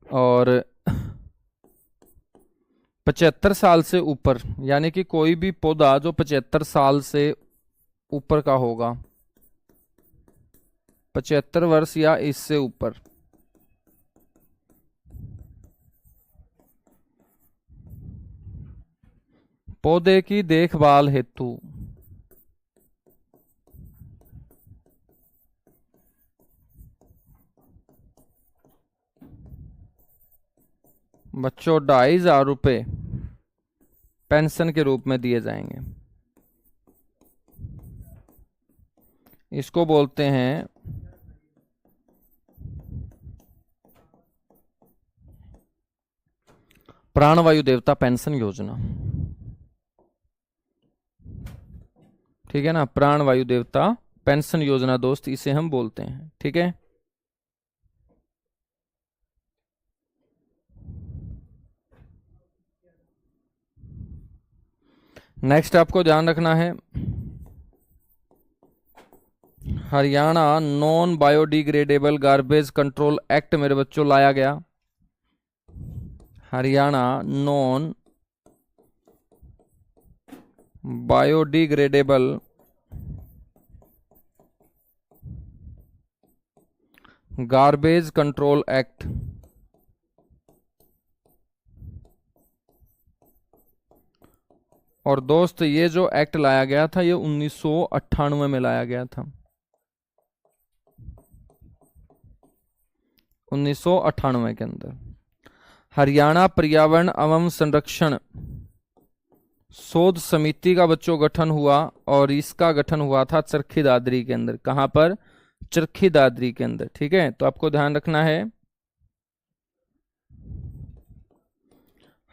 Speaker 1: और 75 साल से ऊपर, यानी कि कोई भी पौधा जो 75 साल से ऊपर का होगा, 75 वर्ष या इससे ऊपर, पौधे की देखभाल हेतु बच्चों 2,500 रुपये पेंशन के रूप में दिए जाएंगे। इसको बोलते हैं प्राणवायु देवता पेंशन योजना, ठीक है ना? प्राणवायु देवता पेंशन योजना दोस्त, इसे हम बोलते हैं, ठीक है? नेक्स्ट आपको ध्यान रखना है, Haryana non biodegradable garbage control act मेरे बच्चों लाया गया। Haryana non biodegradable garbage control act और दोस्त ये जो एक्ट लाया गया था ये 1998 में लाया गया था, 1998 के अंदर। हरियाणा पर्यावरण एवं संरक्षण शोध समिति का बच्चों गठन हुआ, और इसका गठन हुआ था चरखी दादरी के अंदर। कहां पर? चरखी दादरी के अंदर। ठीक है, तो आपको ध्यान रखना है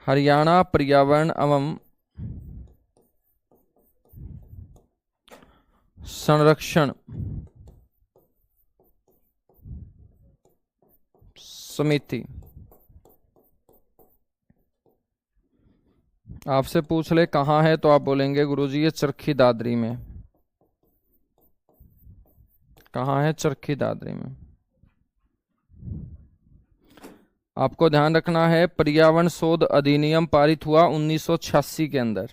Speaker 1: हरियाणा पर्यावरण एवं संरक्षण समिति। आपसे पूछ ले कहाँ है तो आप बोलेंगे गुरुजी ये चरखी दादरी में। कहाँ है? चरखी दादरी में। आपको ध्यान रखना है पर्यावरण शोध अधिनियम पारित हुआ 1986 के अंदर।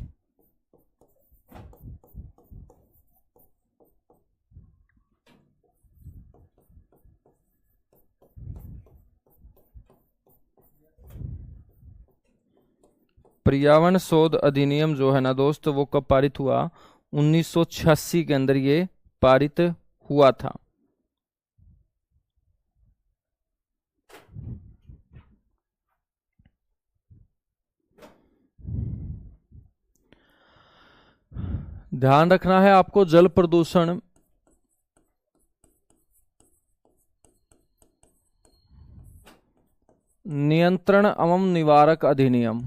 Speaker 1: पर्यावरण शोध अधिनियम जो है ना दोस्त, वो कब पारित हुआ? 1986 के अंदर ये पारित हुआ था। ध्यान रखना है आपको जल प्रदूषण नियंत्रण एवं निवारक अधिनियम।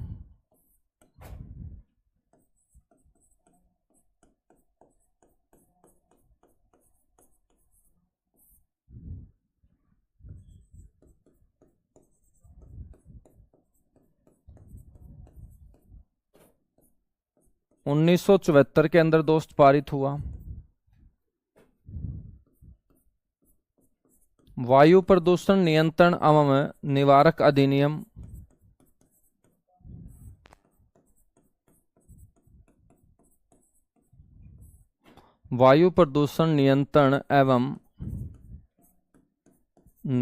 Speaker 1: उन्नीस सौ चौहत्तर के अंदर दोस्त पारित हुआ। वायु प्रदूषण नियंत्रण एवं निवारक अधिनियम। वायु प्रदूषण नियंत्रण एवं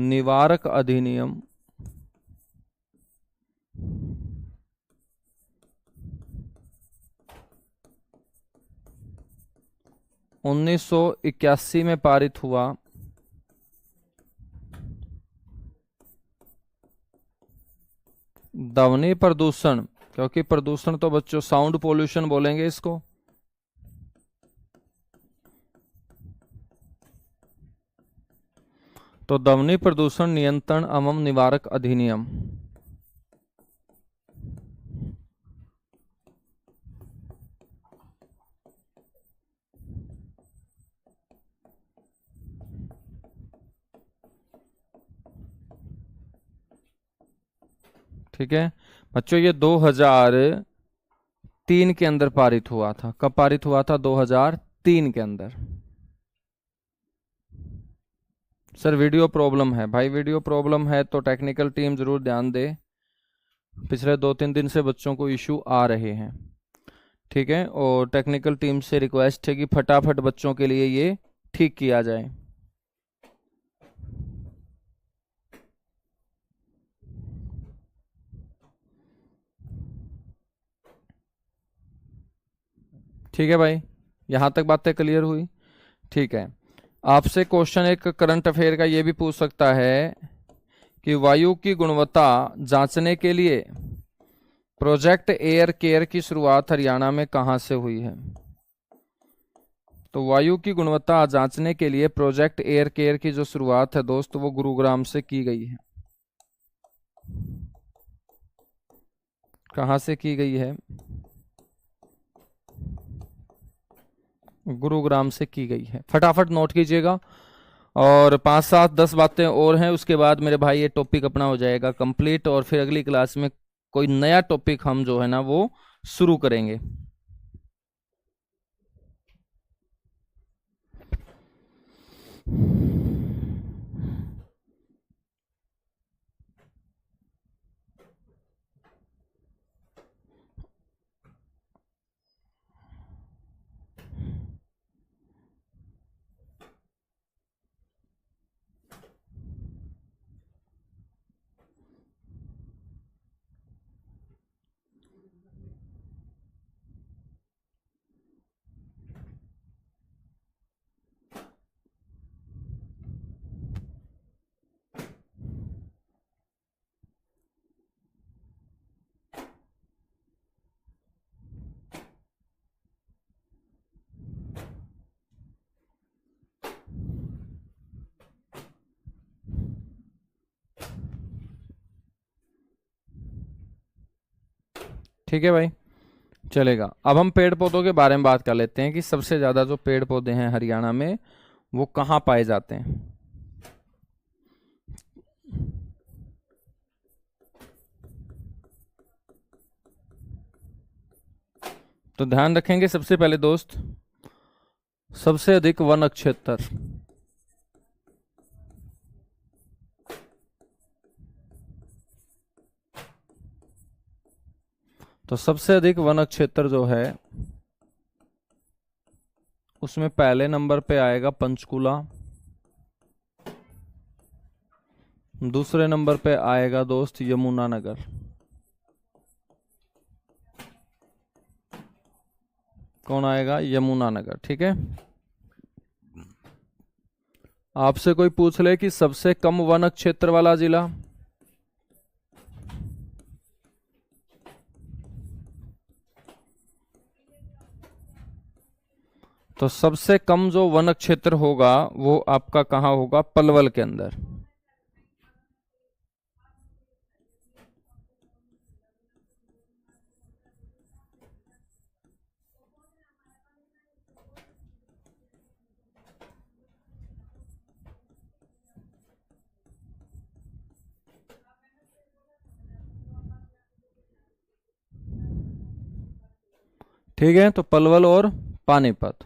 Speaker 1: निवारक अधिनियम 1981 में पारित हुआ। ध्वनि प्रदूषण, क्योंकि प्रदूषण तो बच्चों साउंड पोल्यूशन बोलेंगे इसको। तो ध्वनि प्रदूषण नियंत्रण एवं निवारक अधिनियम। ठीक है बच्चों, ये 2003 के अंदर पारित हुआ था। कब पारित हुआ था? 2003 के अंदर। सर वीडियो प्रॉब्लम है भाई, वीडियो प्रॉब्लम है तो टेक्निकल टीम जरूर ध्यान दे। पिछले 2-3 दिन से बच्चों को इशू आ रहे हैं। ठीक है, और टेक्निकल टीम से रिक्वेस्ट है कि फटाफट बच्चों के लिए ये ठीक किया जाए। ठीक है भाई, यहां तक बातें क्लियर हुई? ठीक है, आपसे क्वेश्चन एक करंट अफेयर का ये भी पूछ सकता है कि वायु की गुणवत्ता जांचने के लिए प्रोजेक्ट एयर केयर की शुरुआत हरियाणा में कहां से हुई है? तो वायु की गुणवत्ता जांचने के लिए प्रोजेक्ट एयर केयर की जो शुरुआत है दोस्त, वो गुरुग्राम से की गई है। कहां से की गई है? गुरुग्राम से की गई है। फटाफट नोट कीजिएगा, और 5-7-10 बातें और हैं, उसके बाद मेरे भाई ये टॉपिक अपना हो जाएगा कंप्लीट, और फिर अगली क्लास में कोई नया टॉपिक हम जो है ना वो शुरू करेंगे। ठीक है भाई, चलेगा। अब हम पेड़ पौधों के बारे में बात कर लेते हैं कि सबसे ज्यादा जो पेड़ पौधे हैं हरियाणा में वो कहाँ पाए जाते हैं। तो ध्यान रखेंगे सबसे पहले दोस्त, सबसे अधिक वन क्षेत्र, तो सबसे अधिक वन क्षेत्र जो है उसमें पहले नंबर पे आएगा पंचकुला, दूसरे नंबर पे आएगा दोस्त यमुनानगर, कौन आएगा, यमुनानगर। ठीक है, आपसे कोई पूछ ले कि सबसे कम वन क्षेत्र वाला जिला, तो सबसे कम जो वन क्षेत्र होगा वो आपका कहाँ होगा, पलवल के अंदर। ठीक है, तो पलवल और पानीपत।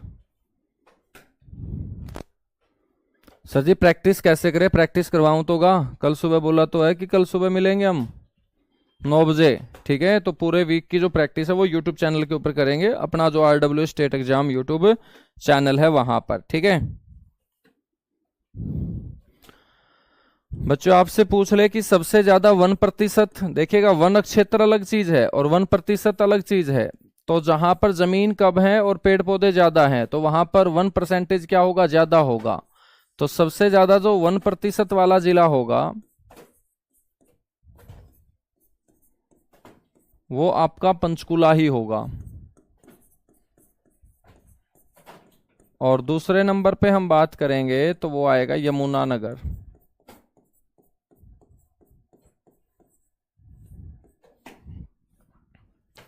Speaker 1: सर जी प्रैक्टिस कैसे करें, प्रैक्टिस करवाऊं तो गा, कल सुबह बोला तो है कि कल सुबह मिलेंगे हम 9 बजे। ठीक है, तो पूरे वीक की जो प्रैक्टिस है वो यूट्यूब चैनल के ऊपर करेंगे, अपना जो RW state exam YouTube channel है वहां पर। ठीक है बच्चों, आपसे पूछ ले कि सबसे ज्यादा 1%, देखिएगा वन क्षेत्र अलग चीज है और 1% अलग चीज है। तो जहां पर जमीन कम है और पेड़ पौधे ज्यादा हैं तो वहां पर 1% क्या होगा, ज्यादा होगा। तो सबसे ज्यादा जो 1% वाला जिला होगा वो आपका पंचकुला ही होगा। और दूसरे नंबर पे हम बात करेंगे तो वो आएगा यमुनानगर।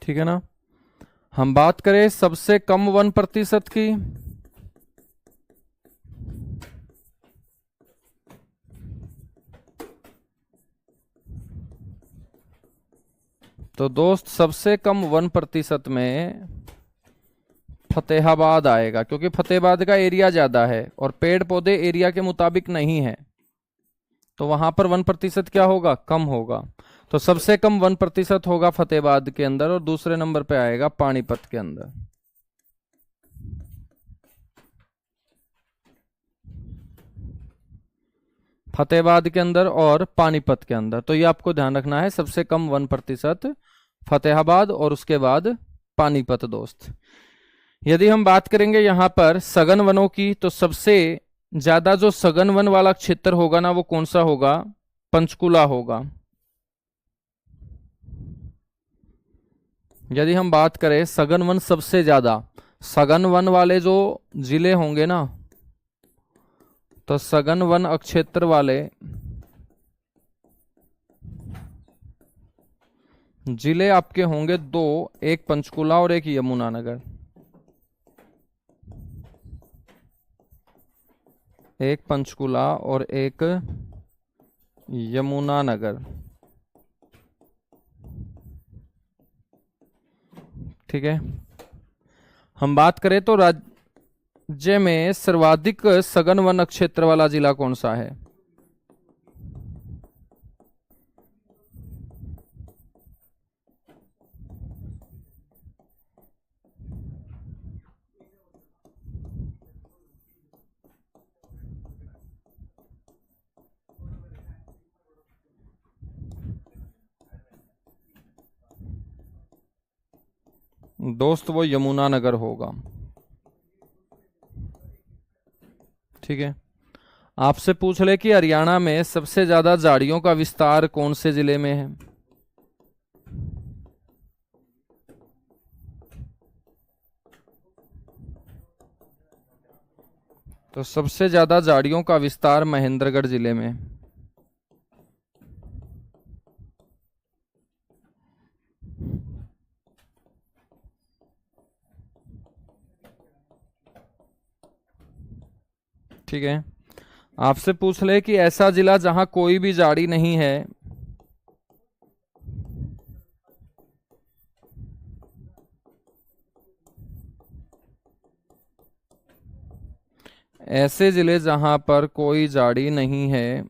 Speaker 1: ठीक है ना, हम बात करें सबसे कम 1% की, तो दोस्त सबसे कम 1% में फतेहाबाद आएगा, क्योंकि फतेहाबाद का एरिया ज्यादा है और पेड़ पौधे एरिया के मुताबिक नहीं है, तो वहां पर 1% क्या होगा, कम होगा। तो सबसे कम 1% होगा फतेहाबाद के अंदर और दूसरे नंबर पे आएगा पानीपत के अंदर। फतेहाबाद के अंदर और पानीपत के अंदर, तो ये आपको ध्यान रखना है, सबसे कम 1% फतेहाबाद और उसके बाद पानीपत दोस्त। यदि हम बात करेंगे यहां पर सघन वनों की, तो सबसे ज्यादा जो सघन वन वाला क्षेत्र होगा ना वो कौन सा होगा, पंचकुला होगा। यदि हम बात करें सघन वन सबसे ज्यादा, सघन वन वाले जो जिले होंगे ना, तो सघन वन क्षेत्र वाले जिले आपके होंगे दो, एक पंचकुला और एक यमुनानगर। एक पंचकुला और एक यमुनानगर। ठीक है, हम बात करें तो राज्य में सर्वाधिक सघन वन क्षेत्र वाला जिला कौन सा है, दोस्त वो यमुनानगर होगा। ठीक है, आपसे पूछ ले कि हरियाणा में सबसे ज्यादा झाड़ियों का विस्तार कौन से जिले में है, तो सबसे ज्यादा झाड़ियों का विस्तार महेंद्रगढ़ जिले में। ठीक है। आपसे पूछ ले कि ऐसा जिला जहां कोई भी झाड़ी नहीं है। ऐसे जिले जहां पर कोई झाड़ी नहीं है।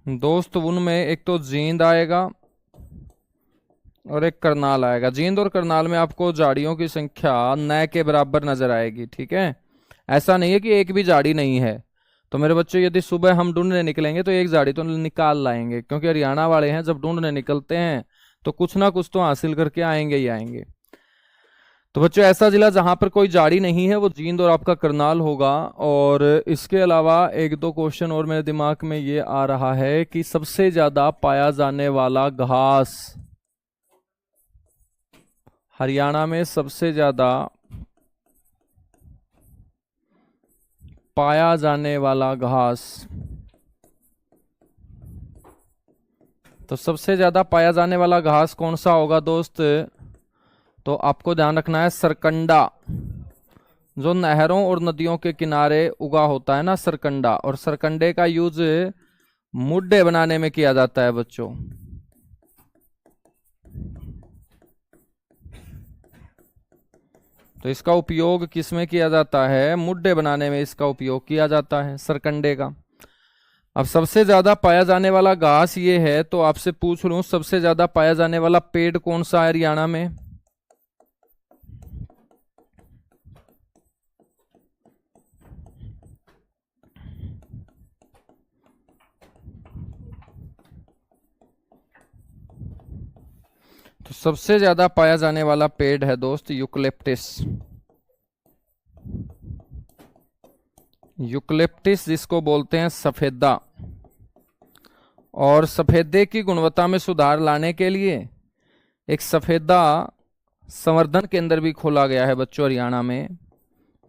Speaker 1: दोस्त उनमें एक तो जींद आएगा और एक करनाल आएगा। जींद और करनाल में आपको झाड़ियों की संख्या न के बराबर नजर आएगी। ठीक है, ऐसा नहीं है कि एक भी झाड़ी नहीं है। तो मेरे बच्चों, यदि सुबह हम ढूंढने निकलेंगे तो एक झाड़ी तो निकाल लाएंगे, क्योंकि हरियाणा वाले हैं, जब ढूंढने निकलते हैं तो कुछ ना कुछ तो हासिल करके आएंगे ही आएंगे। तो बच्चों, ऐसा जिला जहां पर कोई झाड़ी नहीं है वो जींद और आपका करनाल होगा। और इसके अलावा एक दो क्वेश्चन और मेरे दिमाग में ये आ रहा है कि सबसे ज्यादा पाया जाने वाला घास, हरियाणा में सबसे ज्यादा पाया जाने वाला घास, तो सबसे ज्यादा पाया जाने वाला घास कौन सा होगा दोस्त? तो आपको ध्यान रखना है सरकंडा, जो नहरों और नदियों के किनारे उगा होता है ना, सरकंडा। और सरकंडे का यूज मुड्डे बनाने में किया जाता है बच्चों। तो इसका उपयोग किस में किया जाता है? मुड्डे बनाने में इसका उपयोग किया जाता है, सरकंडे का। अब सबसे ज्यादा पाया जाने वाला घास ये है, तो आपसे पूछ लूं सबसे ज्यादा पाया जाने वाला पेड़ कौन सा है हरियाणा में? तो सबसे ज्यादा पाया जाने वाला पेड़ है दोस्त यूकलिप्टिस। यूकलिप्टिस जिसको बोलते हैं सफेदा। और सफेदे की गुणवत्ता में सुधार लाने के लिए एक सफेदा संवर्धन केंद्र भी खोला गया है बच्चों हरियाणा में।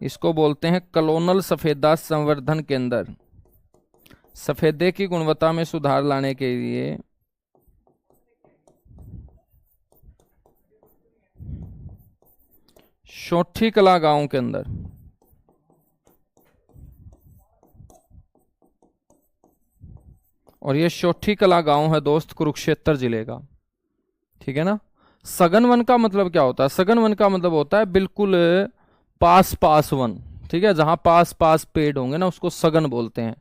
Speaker 1: इसको बोलते हैं कलोनल सफेदा संवर्धन केंद्र। सफेदे की गुणवत्ता में सुधार लाने के लिए शोठी कला गांव के अंदर। और ये शोठी कला गांव है दोस्त कुरुक्षेत्र जिले का। ठीक है ना। सघन वन का मतलब क्या होता है? सघन वन का मतलब होता है बिल्कुल पास पास वन। ठीक है, जहां पास पास पेड़ होंगे ना उसको सघन बोलते हैं।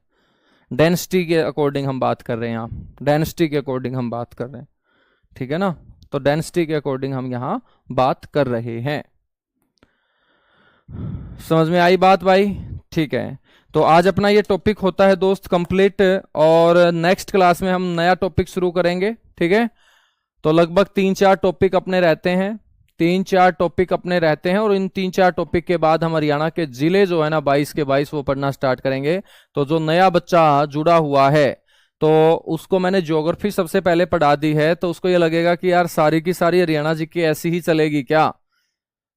Speaker 1: डेंसिटी के अकॉर्डिंग हम बात कर रहे हैं यहाँ, डेंसिटी के अकॉर्डिंग हम बात कर रहे हैं। ठीक है ना, तो डेंसिटी के अकॉर्डिंग हम यहां बात कर रहे हैं। समझ में आई बात भाई? ठीक है, तो आज अपना ये टॉपिक होता है दोस्त कंप्लीट, और नेक्स्ट क्लास में हम नया टॉपिक शुरू करेंगे। ठीक है, तो लगभग 3-4 टॉपिक अपने रहते हैं, 3-4 टॉपिक अपने रहते हैं। और इन 3-4 टॉपिक के बाद हम हरियाणा के जिले जो है ना 22 के 22 वो पढ़ना स्टार्ट करेंगे। तो जो नया बच्चा जुड़ा हुआ है तो उसको मैंने ज्योग्राफी सबसे पहले पढ़ा दी है, तो उसको ये लगेगा कि यार सारी की सारी हरियाणा जी की ऐसी ही चलेगी क्या?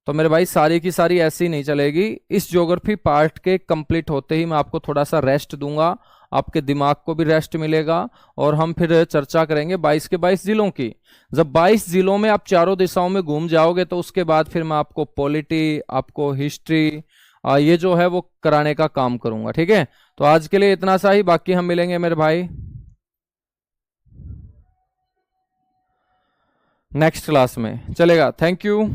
Speaker 1: तो मेरे भाई सारी की सारी ऐसी नहीं चलेगी। इस ज्योग्राफी पार्ट के कंप्लीट होते ही मैं आपको थोड़ा सा रेस्ट दूंगा, आपके दिमाग को भी रेस्ट मिलेगा, और हम फिर चर्चा करेंगे 22 के 22 जिलों की। जब 22 जिलों में आप चारों दिशाओं में घूम जाओगे तो उसके बाद फिर मैं आपको पॉलिटी, आपको हिस्ट्री, ये जो है वो कराने का काम करूंगा। ठीक है, तो आज के लिए इतना सा ही, बाकी हम मिलेंगे मेरे भाई नेक्स्ट क्लास में। चलेगा, थैंक यू।